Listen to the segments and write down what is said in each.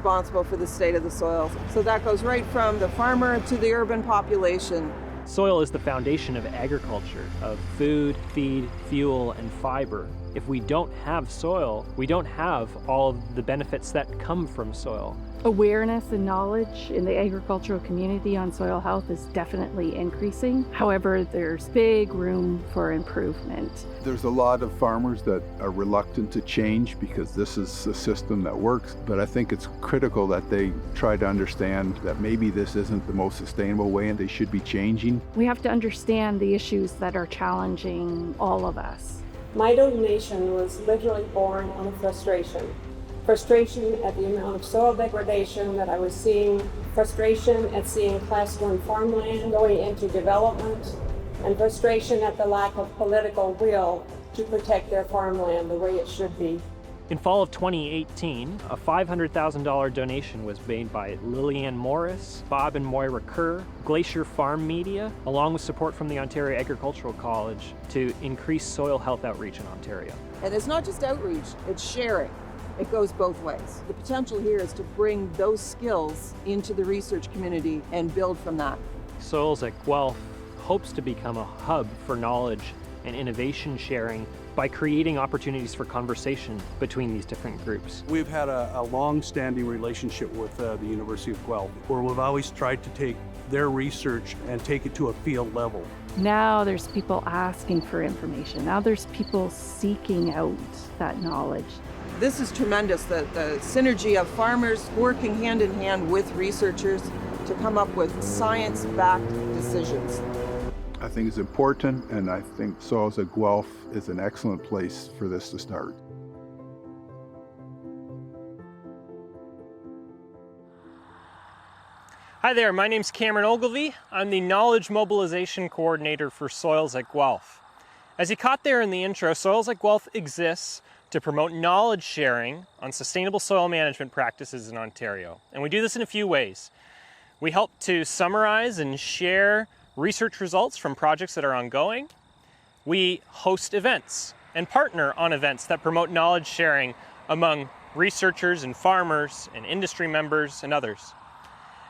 responsible for the state of the soils. So that goes right from the farmer to the urban population. Soil is the foundation of agriculture, of food, feed, fuel, and fiber. If we don't have soil, we don't have all of the benefits that come from soil. Awareness and knowledge in the agricultural community on soil health is definitely increasing. However, there's big room for improvement. There's a lot of farmers that are reluctant to change because this is a system that works, but I think it's critical that they try to understand that maybe this isn't the most sustainable way and they should be changing. We have to understand the issues that are challenging all of us. My donation was literally born on a frustration. Frustration at the amount of soil degradation that I was seeing, frustration at seeing Class 1 farmland going into development, and frustration at the lack of political will to protect their farmland the way it should be. In fall of 2018, a $500,000 donation was made by Lillian Morris, Bob and Moira Kerr, Glacier Farm Media, along with support from the Ontario Agricultural College to increase soil health outreach in Ontario. And it's not just outreach, it's sharing. It goes both ways. The potential here is to bring those skills into the research community and build from that. SOILS at Guelph hopes to become a hub for knowledge and innovation sharing by creating opportunities for conversation between these different groups. We've had a long-standing relationship with the University of Guelph, where we've always tried to take their research and take it to a field level. Now there's people asking for information. Now there's people seeking out that knowledge. This is tremendous, the synergy of farmers working hand in hand with researchers to come up with science-backed decisions. I think it's important, and I think SOILS at Guelph is an excellent place for this to start. Hi there, my name's Cameron Ogilvie. I'm the Knowledge Mobilization Coordinator for SOILS at Guelph. As you caught there in the intro, SOILS at Guelph exists to promote knowledge sharing on sustainable soil management practices in Ontario. And we do this in a few ways. We help to summarize and share research results from projects that are ongoing. We host events and partner on events that promote knowledge sharing among researchers and farmers and industry members and others.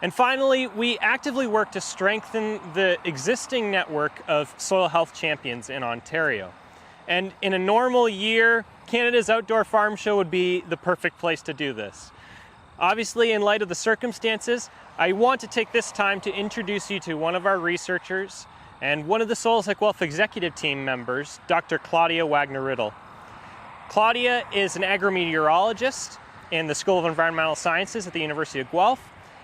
And finally, we actively work to strengthen the existing network of soil health champions in Ontario. And in a normal year, Canada's Outdoor Farm Show would be the perfect place to do this. Obviously, in light of the circumstances, I want to take this time to introduce you to one of our researchers and one of the SOILS at Guelph executive team members, Dr. Claudia Wagner-Riddle. Claudia is an agrometeorologist in the School of Environmental Sciences at the University of Guelph,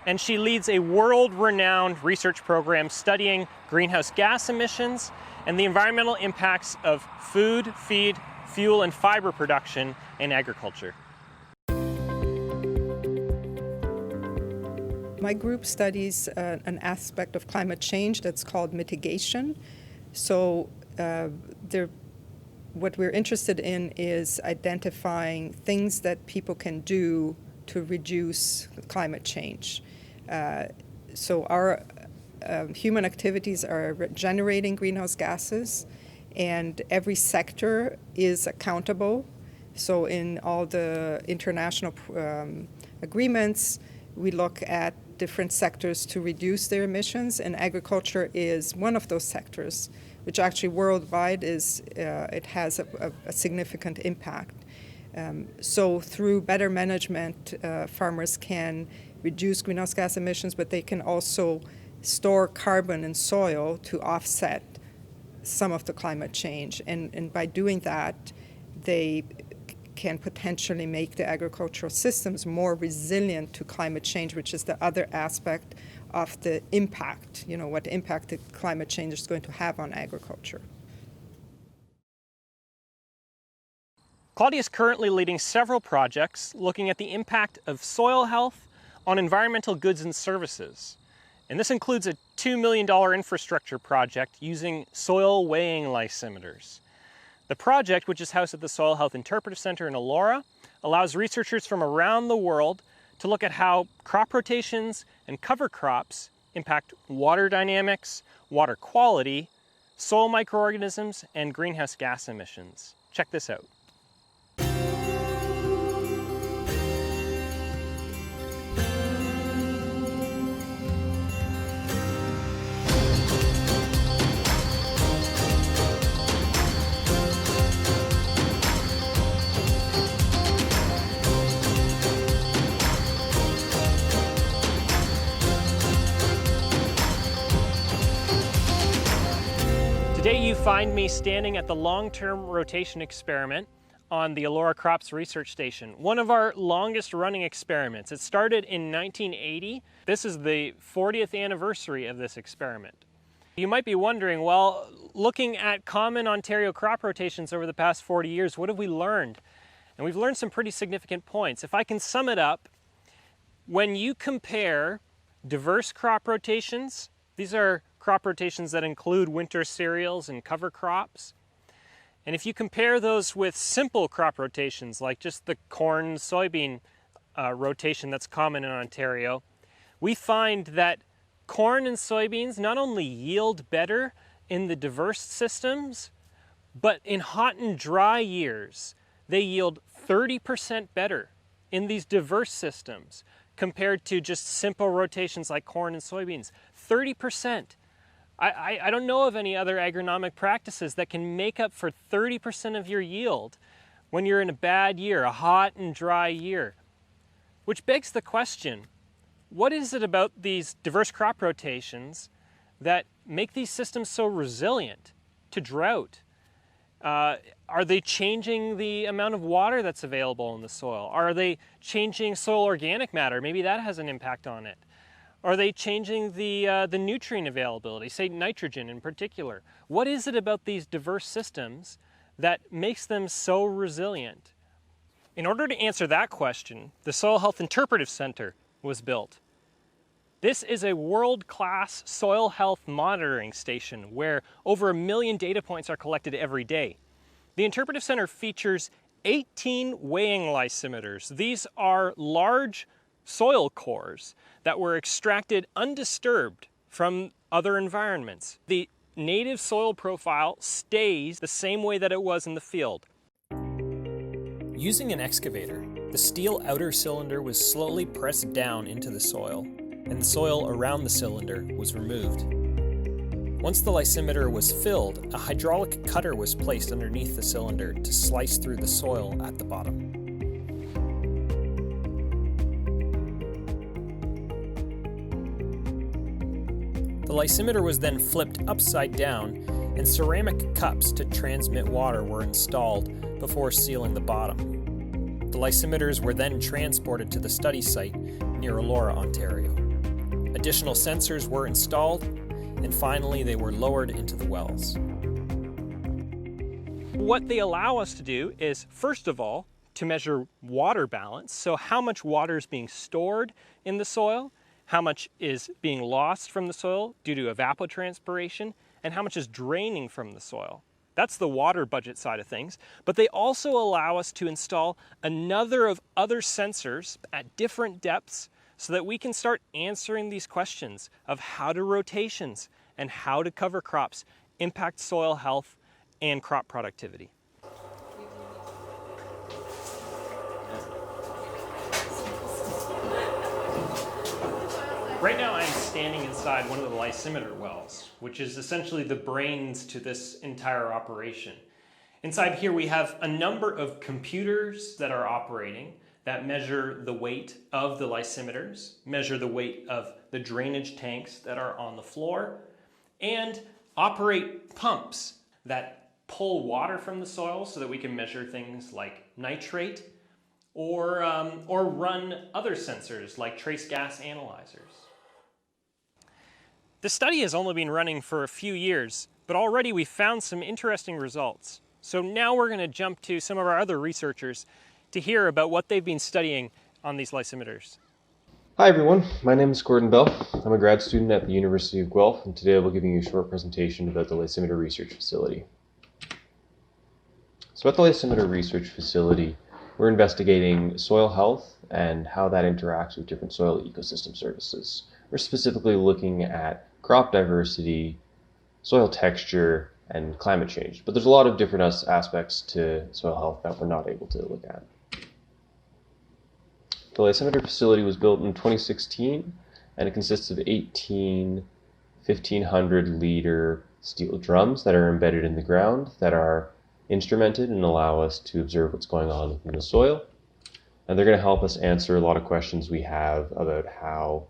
and she leads a world-renowned research program studying greenhouse gas emissions and the environmental impacts of food, feed, fuel, and fiber production in agriculture. My group studies an aspect of climate change that's called mitigation. So what we're interested in is identifying things that people can do to reduce climate change. So our human activities are generating greenhouse gases, and every sector is accountable. So in all the international agreements, we look at different sectors to reduce their emissions, and agriculture is one of those sectors, which actually worldwide it has a significant impact. So through better management, farmers can reduce greenhouse gas emissions, but they can also store carbon in soil to offset some of the climate change. And by doing that, they can potentially make the agricultural systems more resilient to climate change, which is the other aspect of the impact, what impact the climate change is going to have on agriculture. Claudia is currently leading several projects looking at the impact of soil health on environmental goods and services. And this includes a $2 million infrastructure project using soil weighing lysimeters. The project, which is housed at the Soil Health Interpretive Center in Elora, allows researchers from around the world to look at how crop rotations and cover crops impact water dynamics, water quality, soil microorganisms, and greenhouse gas emissions. Check this out. Today you find me standing at the long-term rotation experiment on the Elora Crops Research Station, one of our longest running experiments. It started in 1980. This is the 40th anniversary of this experiment. You might be wondering, well, looking at common Ontario crop rotations over the past 40 years, what have we learned? And we've learned some pretty significant points. If I can sum it up, when you compare diverse crop rotations, these are crop rotations that include winter cereals and cover crops. And if you compare those with simple crop rotations, like just the corn, soybean rotation that's common in Ontario, we find that corn and soybeans not only yield better in the diverse systems, but in hot and dry years, they yield 30% better in these diverse systems compared to just simple rotations like corn and soybeans. 30%. I don't know of any other agronomic practices that can make up for 30% of your yield when you're in a bad year, a hot and dry year. Which begs the question, what is it about these diverse crop rotations that make these systems so resilient to drought? Are they changing the amount of water that's available in the soil? Are they changing soil organic matter? Maybe that has an impact on it. Are they changing the nutrient availability, say nitrogen in particular? What is it about these diverse systems that makes them so resilient? In order to answer that question, the Soil Health Interpretive Center was built. This is a world-class soil health monitoring station where over 1 million data points are collected every day. The Interpretive Center features 18 weighing lysimeters. These are large soil cores that were extracted undisturbed from other environments. The native soil profile stays the same way that it was in the field. Using an excavator, the steel outer cylinder was slowly pressed down into the soil, and the soil around the cylinder was removed. Once the lysimeter was filled, a hydraulic cutter was placed underneath the cylinder to slice through the soil at the bottom. The lysimeter was then flipped upside down, and ceramic cups to transmit water were installed before sealing the bottom. The lysimeters were then transported to the study site near Elora, Ontario. Additional sensors were installed, and finally they were lowered into the wells. What they allow us to do is, first of all, to measure water balance, so how much water is being stored in the soil, how much is being lost from the soil due to evapotranspiration, and how much is draining from the soil. That's the water budget side of things. But they also allow us to install another of other sensors at different depths so that we can start answering these questions of how do rotations and how do cover crops impact soil health and crop productivity. Right now I'm standing inside one of the lysimeter wells, which is essentially the brains to this entire operation. Inside here we have a number of computers that are operating that measure the weight of the lysimeters, measure the weight of the drainage tanks that are on the floor, and operate pumps that pull water from the soil so that we can measure things like nitrate, or run other sensors like trace gas analyzers. The study has only been running for a few years, but already we've found some interesting results. So now we're going to jump to some of our other researchers to hear about what they've been studying on these lysimeters. Hi everyone, my name is Gordon Bell. I'm a grad student at the University of Guelph, and today I'll be giving you a short presentation about the lysimeter research facility. So at the lysimeter research facility, we're investigating soil health and how that interacts with different soil ecosystem services. We're specifically looking at crop diversity, soil texture, and climate change. But there's a lot of different aspects to soil health that we're not able to look at. The lysimeter facility was built in 2016, and it consists of 18 1,500-liter steel drums that are embedded in the ground that are instrumented and allow us to observe what's going on within the soil. And they're going to help us answer a lot of questions we have about how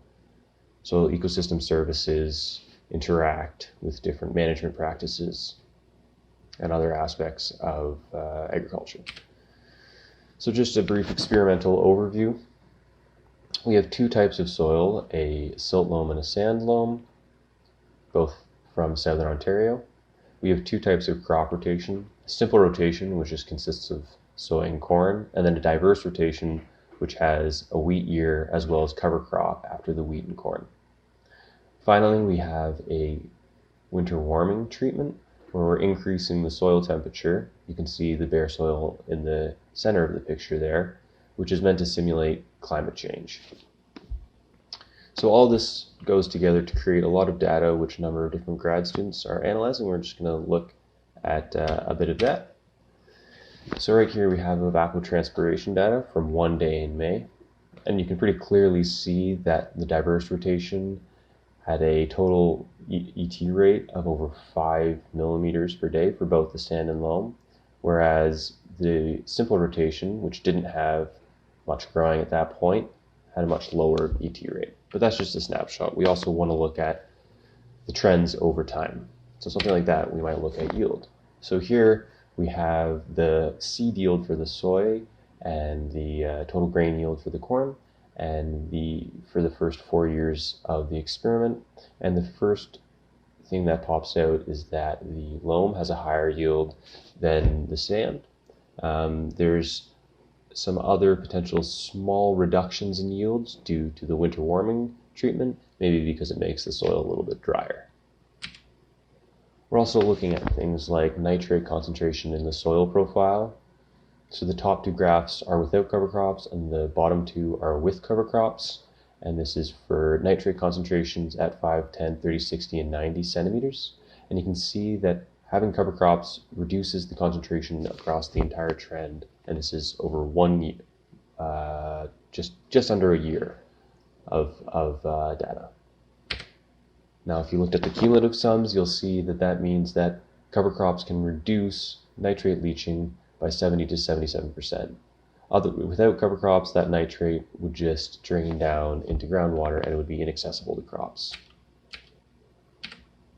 soil ecosystem services interact with different management practices and other aspects of agriculture. So just a brief experimental overview. We have two types of soil, a silt loam and a sand loam, both from Southern Ontario. We have two types of crop rotation, a simple rotation, which just consists of soy and corn, and then a diverse rotation, which has a wheat year as well as cover crop after the wheat and corn. Finally, we have a winter warming treatment, where we're increasing the soil temperature. You can see the bare soil in the center of the picture there, which is meant to simulate climate change. So all this goes together to create a lot of data, which a number of different grad students are analyzing. We're just going to look at a bit of that. So right here we have evapotranspiration data from one day in May, and you can pretty clearly see that the diverse rotation had a total ET rate of over 5 millimeters per day for both the sand and loam, whereas the simple rotation, which didn't have much growing at that point, had a much lower ET rate. But that's just a snapshot. We also want to look at the trends over time. So something like that, we might look at yield. So here we have the seed yield for the soy and the total grain yield for the corn, and for the first 4 years of the experiment. And the first thing that pops out is that the loam has a higher yield than the sand. There's some other potential small reductions in yields due to the winter warming treatment, maybe because it makes the soil a little bit drier. We're also looking at things like nitrate concentration in the soil profile. So the top two graphs are without cover crops and the bottom two are with cover crops. And this is for nitrate concentrations at 5, 10, 30, 60, and 90 centimeters. And you can see that having cover crops reduces the concentration across the entire trend. And this is over 1 year, just under a year of data. Now, if you looked at the cumulative sums, you'll see that that means that cover crops can reduce nitrate leaching by 70 to 77%. Without cover crops, that nitrate would just drain down into groundwater and it would be inaccessible to crops.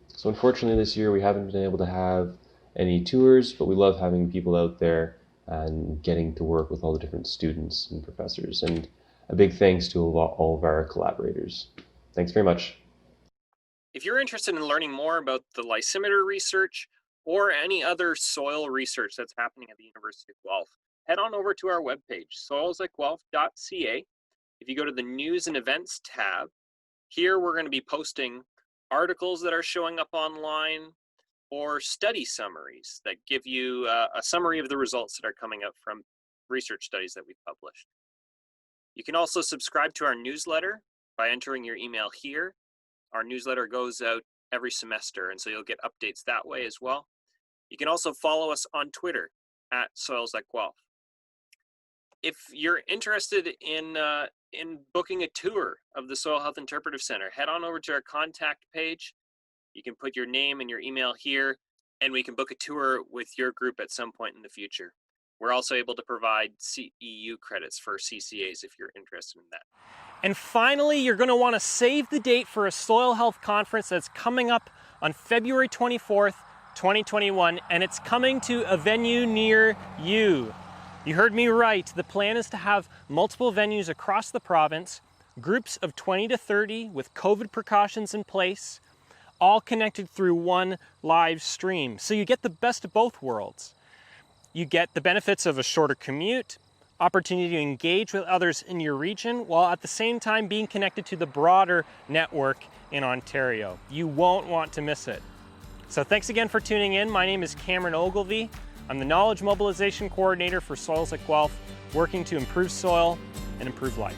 So unfortunately this year we haven't been able to have any tours, but we love having people out there and getting to work with all the different students and professors. And a big thanks to all of our collaborators. Thanks very much. If you're interested in learning more about the lysimeter research or any other soil research that's happening at the University of Guelph, head on over to our webpage, soilsatguelph.ca. If you go to the News and Events tab, here we're going to be posting articles that are showing up online or study summaries that give you a summary of the results that are coming up from research studies that we've published. You can also subscribe to our newsletter by entering your email here. Our newsletter goes out every semester, and so you'll get updates that way as well. You can also follow us on Twitter at Soils at Guelph. If you're interested in booking a tour of the Soil Health Interpretive Center, head on over to our contact page. You can put your name and your email here, and we can book a tour with your group at some point in the future. We're also able to provide CEU credits for CCAs if you're interested in that. And finally, you're going to want to save the date for a soil health conference that's coming up on February 24th, 2021, and it's coming to a venue near you. You heard me right. The plan is to have multiple venues across the province, groups of 20 to 30 with COVID precautions in place, all connected through one live stream. So you get the best of both worlds. You get the benefits of a shorter commute, opportunity to engage with others in your region, while at the same time being connected to the broader network in Ontario. You won't want to miss it. So thanks again for tuning in. My name is Cameron Ogilvie. I'm the Knowledge Mobilization Coordinator for Soils at Guelph, working to improve soil and improve life.